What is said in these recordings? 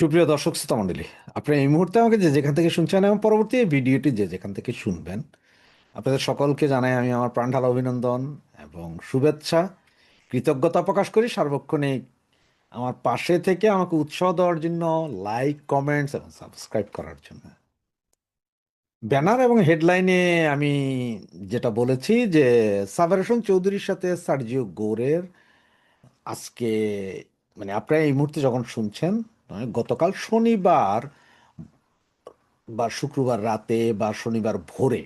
সুপ্রিয় দর্শক শ্রোতা মণ্ডলী, আপনি এই মুহূর্তে আমাকে যে যেখান থেকে শুনছেন এবং পরবর্তী এই ভিডিওটি যে যেখান থেকে শুনবেন, আপনাদের সকলকে জানাই আমি আমার প্রাণঢালা অভিনন্দন এবং শুভেচ্ছা। কৃতজ্ঞতা প্রকাশ করি সার্বক্ষণিক আমার পাশে থেকে আমাকে উৎসাহ দেওয়ার জন্য, লাইক, কমেন্টস এবং সাবস্ক্রাইব করার জন্য। ব্যানার এবং হেডলাইনে আমি যেটা বলেছি যে সাবের হোসেন চৌধুরীর সাথে সার্জিও গোরের আজকে, মানে আপনারা এই মুহূর্তে যখন শুনছেন, মানে গতকাল শনিবার বা শুক্রবার রাতে বা শনিবার ভোরে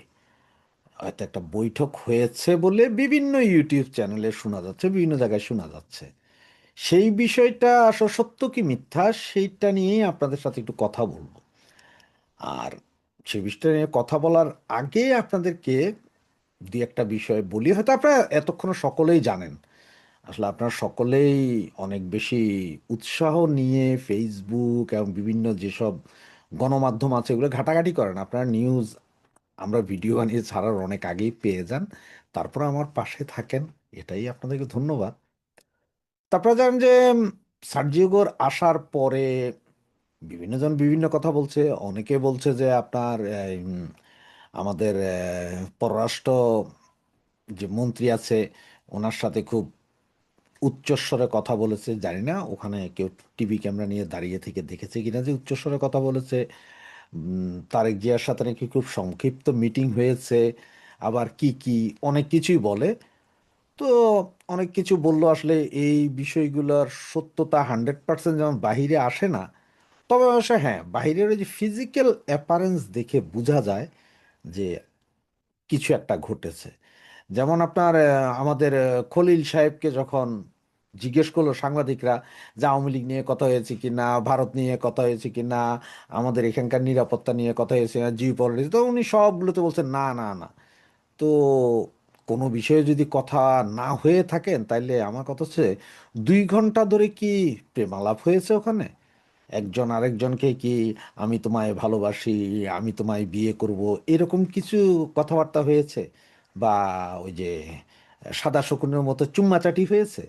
হয়তো একটা বৈঠক হয়েছে বলে বিভিন্ন ইউটিউব চ্যানেলে শোনা যাচ্ছে, বিভিন্ন জায়গায় শোনা যাচ্ছে। সেই বিষয়টা আসলে সত্য কি মিথ্যা সেইটা নিয়েই আপনাদের সাথে একটু কথা বলবো। আর সেই বিষয়টা নিয়ে কথা বলার আগে আপনাদেরকে দুই একটা বিষয় বলি, হয়তো আপনারা এতক্ষণ সকলেই জানেন। আসলে আপনারা সকলেই অনেক বেশি উৎসাহ নিয়ে ফেসবুক এবং বিভিন্ন যেসব গণমাধ্যম আছে এগুলো ঘাটাঘাটি করেন, আপনারা নিউজ আমরা ভিডিও বানিয়ে ছাড়ার অনেক আগেই পেয়ে যান, তারপর আমার পাশে থাকেন, এটাই আপনাদেরকে ধন্যবাদ। তারপরে জানেন যে সার্জিওগোর আসার পরে বিভিন্ন জন বিভিন্ন কথা বলছে। অনেকে বলছে যে আপনার আমাদের পররাষ্ট্র যে মন্ত্রী আছে ওনার সাথে খুব উচ্চস্বরে কথা বলেছে। জানি না ওখানে কেউ টিভি ক্যামেরা নিয়ে দাঁড়িয়ে থেকে দেখেছে কিনা যে উচ্চস্বরে কথা বলেছে। তারেক জিয়ার সাথে নাকি খুব সংক্ষিপ্ত মিটিং হয়েছে, আবার কি কি অনেক কিছুই বলে। তো অনেক কিছু বললো, আসলে এই বিষয়গুলোর সত্যতা 100% যেমন বাহিরে আসে না। তবে অবশ্য হ্যাঁ, বাহিরের ওই যে ফিজিক্যাল অ্যাপারেন্স দেখে বোঝা যায় যে কিছু একটা ঘটেছে। যেমন আপনার আমাদের খলিল সাহেবকে যখন জিজ্ঞেস করলো সাংবাদিকরা যে আওয়ামী লীগ নিয়ে কথা হয়েছে কি না, ভারত নিয়ে কথা হয়েছে কি না, আমাদের এখানকার নিরাপত্তা নিয়ে কথা হয়েছে না, জিও পলিটিক্স, তো উনি সবগুলোতে বলছেন না না না। তো কোনো বিষয়ে যদি কথা না হয়ে থাকেন তাইলে আমার কথা হচ্ছে 2 ঘন্টা ধরে কি প্রেমালাপ হয়েছে ওখানে? একজন আরেকজনকে কি আমি তোমায় ভালোবাসি, আমি তোমায় বিয়ে করব, এরকম কিছু কথাবার্তা হয়েছে? বা ওই যে সাদা শকুনের মতো চুম্মাচাটি হয়েছে?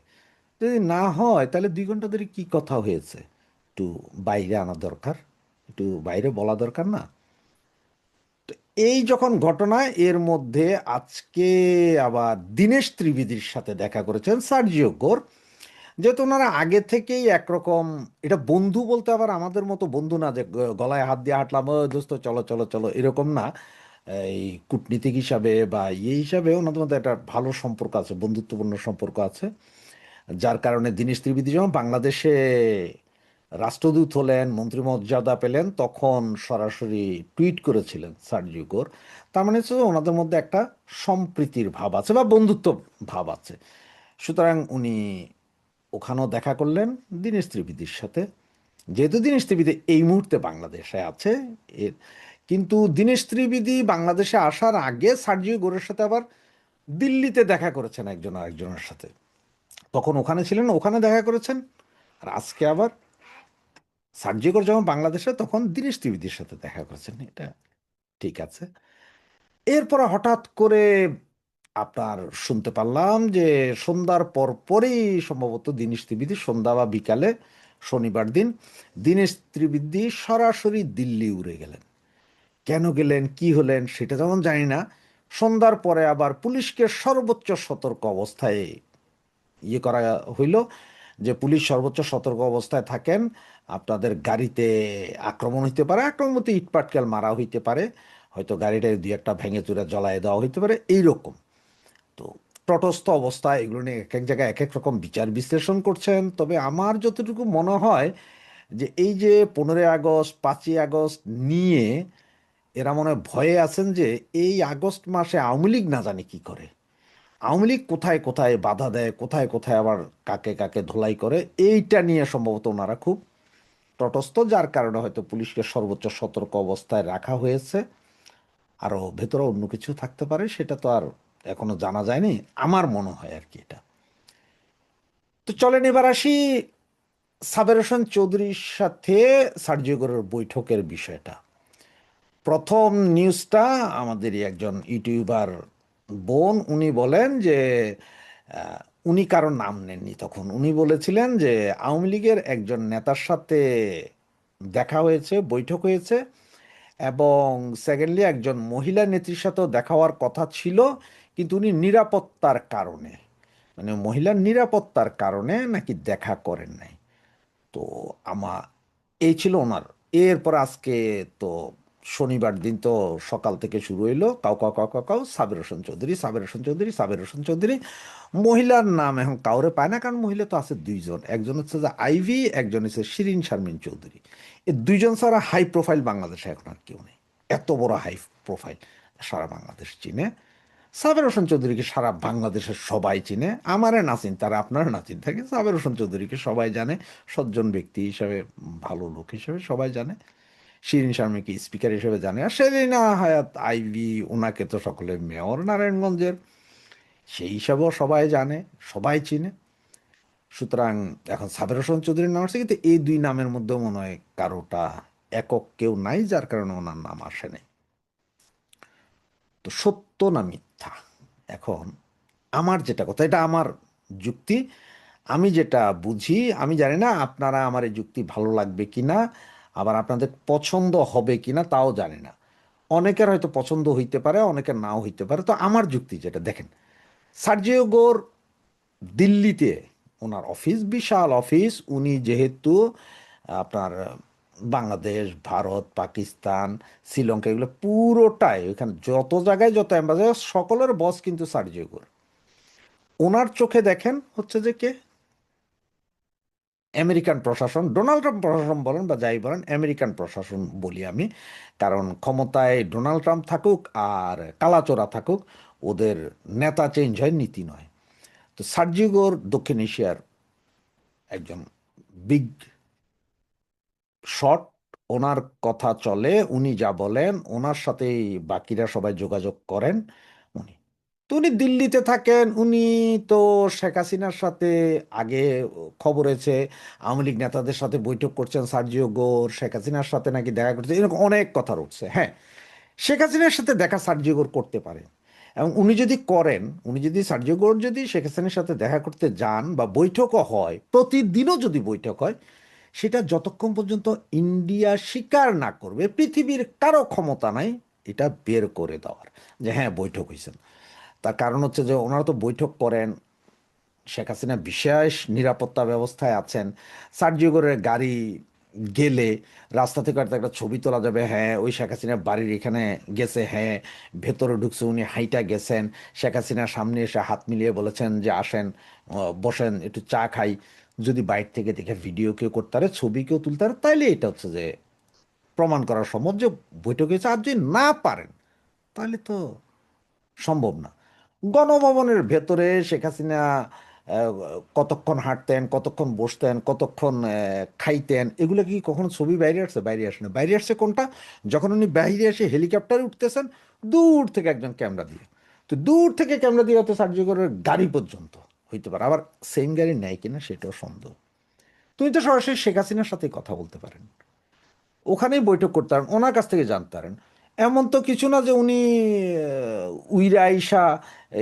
যদি না হয় তাহলে 2 ঘন্টা ধরে কি কথা হয়েছে একটু বাইরে আনা দরকার, একটু বাইরে বলা দরকার না? তো এই যখন ঘটনা, এর মধ্যে আজকে আবার দীনেশ ত্রিবেদীর সাথে দেখা করেছেন সার্জিও গোর। যেহেতু ওনারা আগে থেকেই একরকম, এটা বন্ধু বলতে আবার আমাদের মতো বন্ধু না যে গলায় হাত দিয়ে হাঁটলাম, ও দোস্ত চলো চলো চলো, এরকম না। এই কূটনীতিক হিসাবে বা ইয়ে হিসাবে ওনাদের মধ্যে একটা ভালো সম্পর্ক আছে, বন্ধুত্বপূর্ণ সম্পর্ক আছে। যার কারণে দীনেশ ত্রিবেদী যখন বাংলাদেশে রাষ্ট্রদূত হলেন, মন্ত্রিমর্যাদা পেলেন, তখন সরাসরি টুইট করেছিলেন সার্জিও গোর। তার মানে হচ্ছে যে ওনাদের মধ্যে একটা সম্প্রীতির ভাব আছে বা বন্ধুত্ব ভাব আছে। সুতরাং উনি ওখানেও দেখা করলেন দীনেশ ত্রিবেদীর সাথে। যেহেতু দীনেশ ত্রিবেদী এই মুহূর্তে বাংলাদেশে আছে, এর কিন্তু দীনেশ ত্রিবেদী বাংলাদেশে আসার আগে সার্জিও গোরের সাথে আবার দিল্লিতে দেখা করেছেন একজন আরেকজনের সাথে। তখন ওখানে ছিলেন, ওখানে দেখা করেছেন। আর আজকে আবার সার্জিও গোর যখন বাংলাদেশে তখন দীনেশ ত্রিবেদীর সাথে দেখা করেছেন, এটা ঠিক আছে। এরপর হঠাৎ করে আপনার শুনতে পারলাম যে সন্ধ্যার পর পরই সম্ভবত দীনেশ ত্রিবেদী সন্ধ্যা বা বিকালে শনিবার দিন দীনেশ ত্রিবেদী সরাসরি দিল্লি উড়ে গেলেন। কেন গেলেন, কি হলেন সেটা যেমন জানি না। সন্ধ্যার পরে আবার পুলিশকে সর্বোচ্চ সতর্ক অবস্থায় ইয়ে করা হইল, যে পুলিশ সর্বোচ্চ সতর্ক অবস্থায় থাকেন, আপনাদের গাড়িতে আক্রমণ হইতে পারে, আক্রমণ মধ্যে ইটপাটকেল মারা হইতে পারে, হয়তো গাড়িটায় দুই একটা ভেঙে চুরে জ্বলায় দেওয়া হইতে পারে, এইরকম। তো তটস্থ অবস্থায় এগুলো নিয়ে এক এক জায়গায় এক এক রকম বিচার বিশ্লেষণ করছেন। তবে আমার যতটুকু মনে হয় যে এই যে 15ই আগস্ট, 5ই আগস্ট নিয়ে এরা মনে হয় ভয়ে আছেন যে এই আগস্ট মাসে আওয়ামী লীগ না জানি কি করে, আওয়ামী লীগ কোথায় কোথায় বাধা দেয়, কোথায় কোথায় আবার কাকে কাকে ধোলাই করে, এইটা নিয়ে সম্ভবত ওনারা খুব তটস্থ, যার কারণে হয়তো পুলিশকে সর্বোচ্চ সতর্ক অবস্থায় রাখা হয়েছে। আরও ভেতরে অন্য কিছু থাকতে পারে, সেটা তো আর এখনো জানা যায়নি, আমার মনে হয় আর কি এটা। তো চলেন এবার আসি সাবের হোসেন চৌধুরীর সাথে সার্জিও গোরের বৈঠকের বিষয়টা। প্রথম নিউজটা আমাদেরই একজন ইউটিউবার বোন, উনি বলেন যে আহ, উনি কারো নাম নেননি, তখন উনি বলেছিলেন যে আওয়ামী লীগের একজন নেতার সাথে দেখা হয়েছে, বৈঠক হয়েছে, এবং সেকেন্ডলি একজন মহিলা নেত্রীর সাথেও দেখা হওয়ার কথা ছিল, কিন্তু উনি নিরাপত্তার কারণে, মানে মহিলার নিরাপত্তার কারণে নাকি দেখা করেন নাই। তো আমার এই ছিল ওনার। এরপর আজকে তো শনিবার দিন তো সকাল থেকে শুরু হইলো কাউ কাউ কাউ কাউ কাউ সাবের হোসেন চৌধুরী, সাবের হোসেন চৌধুরী, সাবের হোসেন চৌধুরী। মহিলার নাম এখন কাউরে পায় না, কারণ মহিলা তো আছে দুইজন, একজন হচ্ছে যে আইভি, একজন হচ্ছে শিরিন শারমিন চৌধুরী। এই দুইজন ছাড়া হাই প্রোফাইল বাংলাদেশে এখন আর কেউ নেই। এত বড় হাই প্রোফাইল সারা বাংলাদেশ চিনে। সাবের হোসেন চৌধুরীকে সারা বাংলাদেশের সবাই চিনে, আমারে না চিন তারা আপনারা না চিন থাকে, সাবের হোসেন চৌধুরীকে সবাই জানে, সজ্জন ব্যক্তি হিসাবে, ভালো লোক হিসেবে সবাই জানে। শিরিন শারমিনকে স্পিকার হিসেবে জানে, আর সেলিনা হায়াত আইভি, ওনাকে তো সকলে মেয়র নারায়ণগঞ্জের, সেই হিসাবেও সবাই জানে, সবাই চিনে। সুতরাং এখন সাবের হোসেন চৌধুরীর নাম আসছে, কিন্তু এই দুই নামের মধ্যে মনে হয় কারোটা একক কেউ নাই, যার কারণে ওনার নাম আসে নাই। তো সত্য না মিথ্যা, এখন আমার যেটা কথা, এটা আমার যুক্তি, আমি যেটা বুঝি, আমি জানি না আপনারা আমার এই যুক্তি ভালো লাগবে কিনা, আবার আপনাদের পছন্দ হবে কিনা তাও জানি না। অনেকের হয়তো পছন্দ হইতে পারে, অনেকের নাও হইতে পারে। তো আমার যুক্তি যেটা, দেখেন, সার্জিও গোর দিল্লিতে ওনার অফিস, বিশাল অফিস, উনি যেহেতু আপনার বাংলাদেশ, ভারত, পাকিস্তান, শ্রীলঙ্কা, এগুলো পুরোটাই, ওইখানে যত জায়গায় যত অ্যাম্বাসেডার, সকলের বস কিন্তু সার্জিও গোর। ওনার চোখে দেখেন হচ্ছে যে কে, আমেরিকান প্রশাসন, ডোনাল্ড ট্রাম্প প্রশাসন বলেন বা যাই বলেন, আমেরিকান প্রশাসন বলি আমি, কারণ ক্ষমতায় ডোনাল্ড ট্রাম্প থাকুক আর কালাচোরা থাকুক, ওদের নেতা চেঞ্জ হয়, নীতি নয়। তো সার্জিও গোর দক্ষিণ এশিয়ার একজন বিগ শট, ওনার কথা চলে, উনি যা বলেন ওনার সাথেই বাকিরা সবাই যোগাযোগ করেন। উনি তো উনি দিল্লিতে থাকেন, উনি তো শেখ হাসিনার সাথে আগে খবর হয়েছে আওয়ামী লীগ নেতাদের সাথে বৈঠক করছেন সার্জিও গোর, শেখ হাসিনার সাথে নাকি দেখা করছে, এরকম অনেক কথা উঠছে। হ্যাঁ, শেখ হাসিনার সাথে দেখা সার্জিও গোর করতে পারে, এবং উনি যদি করেন, উনি যদি সার্জিও গোর যদি শেখ হাসিনার সাথে দেখা করতে যান বা বৈঠকও হয়, প্রতিদিনও যদি বৈঠক হয়, সেটা যতক্ষণ পর্যন্ত ইন্ডিয়া স্বীকার না করবে, পৃথিবীর কারো ক্ষমতা নাই এটা বের করে দেওয়ার যে হ্যাঁ বৈঠক হয়েছেন। তার কারণ হচ্ছে যে ওনারা তো বৈঠক করেন, শেখ হাসিনা বিশেষ নিরাপত্তা ব্যবস্থায় আছেন। সার্জিওগরের গাড়ি গেলে রাস্তা থেকে হয়তো একটা ছবি তোলা যাবে, হ্যাঁ ওই শেখ হাসিনার বাড়ির এখানে গেছে, হ্যাঁ ভেতরে ঢুকছে, উনি হাইটা গেছেন, শেখ হাসিনার সামনে এসে হাত মিলিয়ে বলেছেন যে আসেন, বসেন একটু চা খাই। যদি বাইরে থেকে দেখে ভিডিও কেউ করতে পারে, ছবি কেউ তুলতে পারে, তাইলে এটা হচ্ছে যে প্রমাণ করা সম্ভব যে বৈঠক হয়েছে। আর যদি না পারেন, তাহলে তো সম্ভব না। গণভবনের ভেতরে শেখ হাসিনা আহ, কতক্ষণ হাঁটতেন, কতক্ষণ বসতেন, কতক্ষণ খাইতেন, এগুলো কি কখনো ছবি বাইরে আসছে? বাইরে আসে না। বাইরে আসছে কোনটা, যখন উনি বাইরে এসে হেলিকপ্টারে উঠতেছেন দূর থেকে একজন ক্যামেরা দিয়ে, তো দূর থেকে ক্যামেরা দিয়ে হয়তো সার্জিওরের গাড়ি পর্যন্ত হইতে পারে, আবার সেম গাড়ি নেয় কিনা সেটাও সন্দেহ। তুমি তো সরাসরি শেখ হাসিনার সাথে কথা বলতে পারেন, ওখানেই বৈঠক করতে পারেন, ওনার কাছ থেকে জানতে পারেন। এমন তো কিছু না যে উনি উইরা আইসা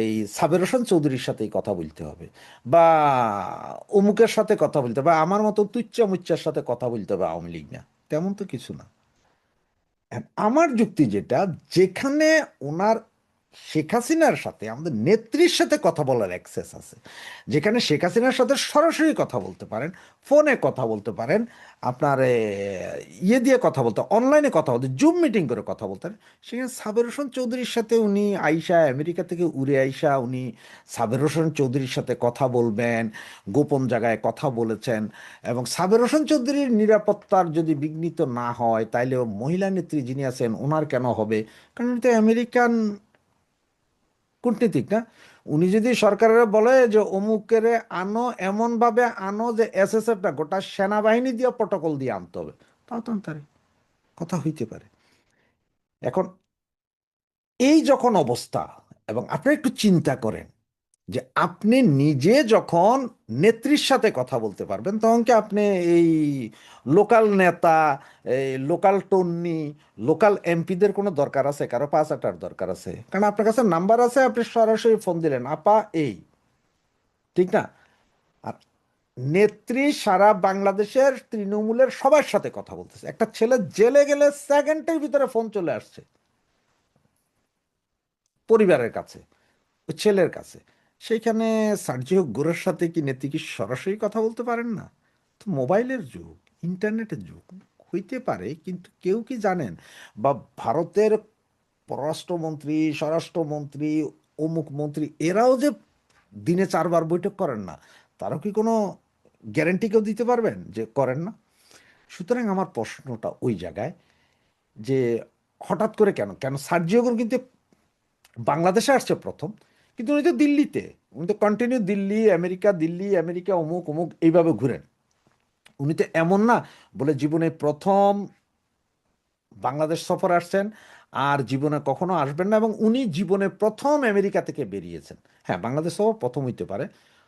এই সাবের হোসেন চৌধুরীর সাথেই কথা বলতে হবে, বা অমুকের সাথে কথা বলতে হবে, বা আমার মতো তুচ্ছা মুচ্চার সাথে কথা বলতে হবে আওয়ামী লীগ না, তেমন তো কিছু না। আমার যুক্তি যেটা, যেখানে ওনার শেখ হাসিনার সাথে, আমাদের নেত্রীর সাথে কথা বলার অ্যাক্সেস আছে, যেখানে শেখ হাসিনার সাথে সরাসরি কথা বলতে পারেন, ফোনে কথা বলতে পারেন, আপনার ইয়ে দিয়ে কথা বলতে, অনলাইনে কথা বলতে, জুম মিটিং করে কথা বলতে পারেন, সেখানে সাবের হোসেন চৌধুরীর সাথে উনি আইসা, আমেরিকা থেকে উড়ে আইসা উনি সাবের হোসেন চৌধুরীর সাথে কথা বলবেন, গোপন জায়গায় কথা বলেছেন। এবং সাবের হোসেন চৌধুরীর নিরাপত্তার যদি বিঘ্নিত না হয়, তাইলে মহিলা নেত্রী যিনি আছেন ওনার কেন হবে? কারণ উনি তো আমেরিকান কূটনীতিক না। উনি যদি সরকারের বলে যে অমুকের আনো, এমন ভাবে আনো যে এসএসএফটা গোটা সেনাবাহিনী দিয়ে প্রটোকল দিয়ে আনতে হবে, তাও তো তার কথা হইতে পারে। এখন এই যখন অবস্থা, এবং আপনি একটু চিন্তা করেন যে আপনি নিজে যখন নেত্রীর সাথে কথা বলতে পারবেন, তখন কি আপনি এই লোকাল নেতা, এই লোকাল টন্নি, লোকাল এমপিদের কোনো দরকার আছে? কারো পাঁচ আটার দরকার আছে? কারণ আপনার কাছে নাম্বার আছে, আপনি সরাসরি ফোন দিলেন, আপা এই, ঠিক না? নেত্রী সারা বাংলাদেশের তৃণমূলের সবার সাথে কথা বলতেছে। একটা ছেলে জেলে গেলে সেকেন্ডের ভিতরে ফোন চলে আসছে পরিবারের কাছে, ওই ছেলের কাছে। সেইখানে সার্জিও গোরের সাথে কি নেত্রী কি সরাসরি কথা বলতে পারেন না? তো মোবাইলের যুগ, ইন্টারনেটের যুগ হইতে পারে, কিন্তু কেউ কি জানেন? বা ভারতের পররাষ্ট্রমন্ত্রী, স্বরাষ্ট্রমন্ত্রী, অমুক মন্ত্রী এরাও যে দিনে 4 বার বৈঠক করেন না, তারও কি কোনো গ্যারেন্টি কেউ দিতে পারবেন যে করেন না? সুতরাং আমার প্রশ্নটা ওই জায়গায় যে হঠাৎ করে কেন কেন সার্জিও কিন্তু বাংলাদেশে আসছে প্রথম, কিন্তু উনি তো দিল্লিতে, উনি তো continue Delhi America, Delhi America, অমুক অমুক এইভাবে ঘুরেন। উনি তো এমন না বলে জীবনে প্রথম বাংলাদেশ সফর আসছেন আর জীবনে কখনো আসবেন না, এবং উনি জীবনে প্রথম আমেরিকা থেকে বেরিয়েছেন। হ্যাঁ, বাংলাদেশ সফর প্রথম হইতে পারে,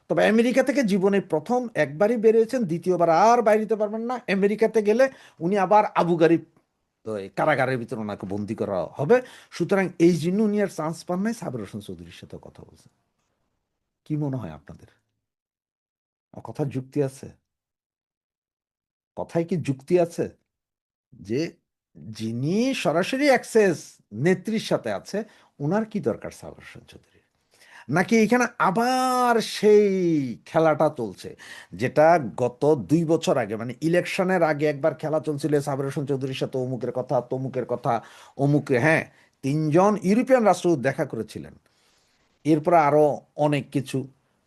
তবে আমেরিকা থেকে জীবনে প্রথম একবারই বেরিয়েছেন, দ্বিতীয়বার আর বাইরে যেতে পারবেন না। আমেরিকাতে গেলে উনি আবার আবু গারিব, তো এই কারাগারের ভিতরে ওনাকে বন্দি করা হবে। সুতরাং এই জন্য উনি আর চান্স পান নাই সাবির হোসেন চৌধুরীর সাথে কথা বলছেন। কি মনে হয় আপনাদের? আমার কথার যুক্তি আছে? কথায় কি যুক্তি আছে? যে যিনি সরাসরি অ্যাক্সেস নেত্রীর সাথে আছে, ওনার কি দরকার সাবির হোসেন চৌধুরী? নাকি এখানে আবার সেই খেলাটা চলছে, যেটা গত 2 বছর আগে, মানে ইলেকশনের আগে একবার খেলা চলছিল সাবির হোসেন চৌধুরীর সাথে, অমুকের কথা তমুকের কথা, অমুকে, হ্যাঁ, 3জন ইউরোপিয়ান রাষ্ট্রদূত দেখা করেছিলেন। এরপরে আরো অনেক কিছু,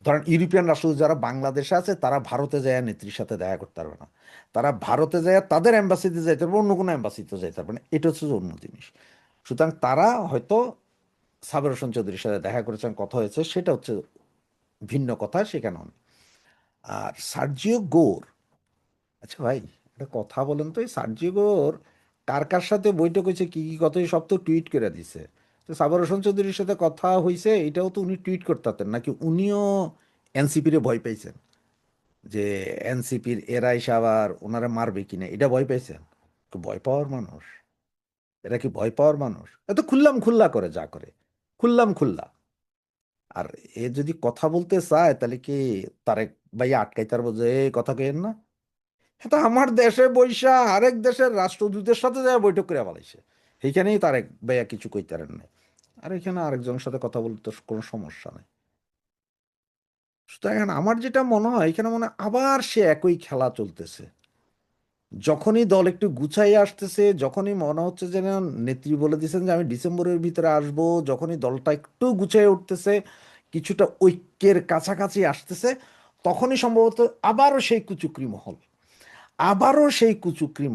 ধরেন ইউরোপিয়ান রাষ্ট্রদূত যারা বাংলাদেশে আছে তারা ভারতে যায় নেত্রীর সাথে দেখা করতে পারবে না, তারা ভারতে যায় তাদের এম্বাসিতে যাইতে পারবে, অন্য কোনো এম্বাসিতে যাইতে পারবে না, এটা হচ্ছে যে অন্য জিনিস। সুতরাং তারা হয়তো সাবের হোসেন চৌধুরীর সাথে দেখা করেছেন, কথা হয়েছে, সেটা হচ্ছে ভিন্ন কথা, সেখানে অনেক। আর সার্জিও গোর, আচ্ছা ভাই, একটা কথা বলেন তো, এই সার্জিও গোর কার কার সাথে বৈঠক হয়েছে, কি কি কথা, সব তো টুইট করে দিছে। তো সাবের হোসেন চৌধুরীর সাথে কথা হয়েছে, এটাও তো উনি টুইট করতে পারতেন, নাকি উনিও এনসিপির ভয় পাইছেন যে এনসিপির এরা এসে আবার ওনারা মারবে কিনা, এটা ভয় পাইছেন? তো ভয় পাওয়ার মানুষ? এরা কি ভয় পাওয়ার মানুষ? এত খুল্লাম খুল্লা করে যা করে, খুল্লাম খুল্লা। আর এ যদি কথা বলতে চায় তাহলে কি তারেক ভাই আটকাইতে পারবো যে এই কথা কেন না? এটা আমার দেশে বৈশা আরেক দেশের রাষ্ট্রদূতের সাথে যায় বৈঠক করে বলাইছে, সেইখানেই তারেক ভাইয়া কিছু কইতে পারেন নাই। আর এখানে আরেকজনের সাথে কথা বলতে তো কোনো সমস্যা নেই। সুতরাং আমার যেটা মনে হয়, এখানে মনে হয় আবার সে একই খেলা চলতেছে। যখনই দল একটু গুছাই আসতেছে, যখনই মনে হচ্ছে যে না, নেত্রী বলে দিয়েছেন যে আমি ডিসেম্বরের ভিতরে আসব, যখনই দলটা একটু গুছাই উঠতেছে, কিছুটা ঐক্যের কাছাকাছি আসতেছে, তখনই সম্ভবত আবারও সেই কুচুকরি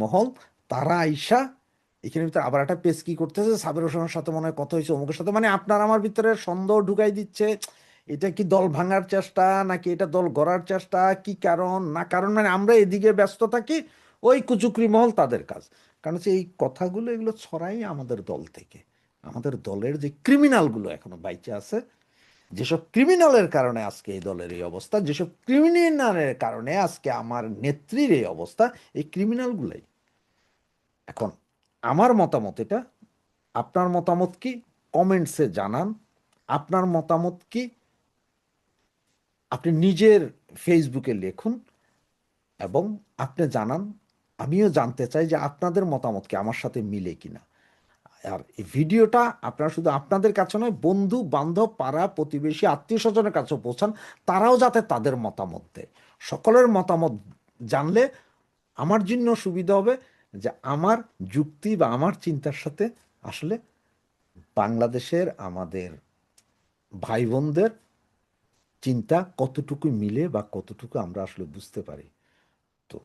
মহল তারা আইসা এখানে ভিতরে আবার একটা পেশ কি করতেছে, সাবির হোসেনের সাথে মনে হয় কথা হয়েছে অমুকের সাথে, মানে আপনার আমার ভিতরে সন্দেহ ঢুকাই দিচ্ছে। এটা কি দল ভাঙার চেষ্টা, নাকি এটা দল গড়ার চেষ্টা, কি কারণ না কারণ, মানে আমরা এদিকে ব্যস্ত থাকি, ওই কুচুকরি মহল তাদের কাজ। কারণ হচ্ছে এই কথাগুলো এগুলো ছড়াই আমাদের দল থেকে। আমাদের দলের যে ক্রিমিনালগুলো এখনো বাইচে আছে, যেসব ক্রিমিনালের কারণে আজকে এই দলের এই অবস্থা, যেসব ক্রিমিনালের কারণে আজকে আমার নেত্রীর এই অবস্থা, এই ক্রিমিনালগুলাই। এখন আমার মতামত এটা, আপনার মতামত কি কমেন্টসে জানান। আপনার মতামত কি আপনি নিজের ফেসবুকে লিখুন এবং আপনি জানান। আমিও জানতে চাই যে আপনাদের মতামত কি আমার সাথে মিলে কিনা। আর এই ভিডিওটা আপনারা শুধু আপনাদের কাছে নয়, বন্ধু বান্ধব পাড়া প্রতিবেশী আত্মীয় স্বজনের কাছেও পৌঁছান, তারাও যাতে তাদের মতামত দেয়। সকলের মতামত জানলে আমার জন্য সুবিধা হবে, যে আমার যুক্তি বা আমার চিন্তার সাথে আসলে বাংলাদেশের আমাদের ভাই বোনদের চিন্তা কতটুকু মিলে বা কতটুকু আমরা আসলে বুঝতে পারি। তো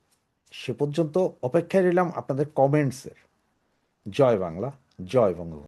সে পর্যন্ত অপেক্ষায় রইলাম আপনাদের কমেন্টসের। জয় বাংলা, জয় বঙ্গবন্ধু।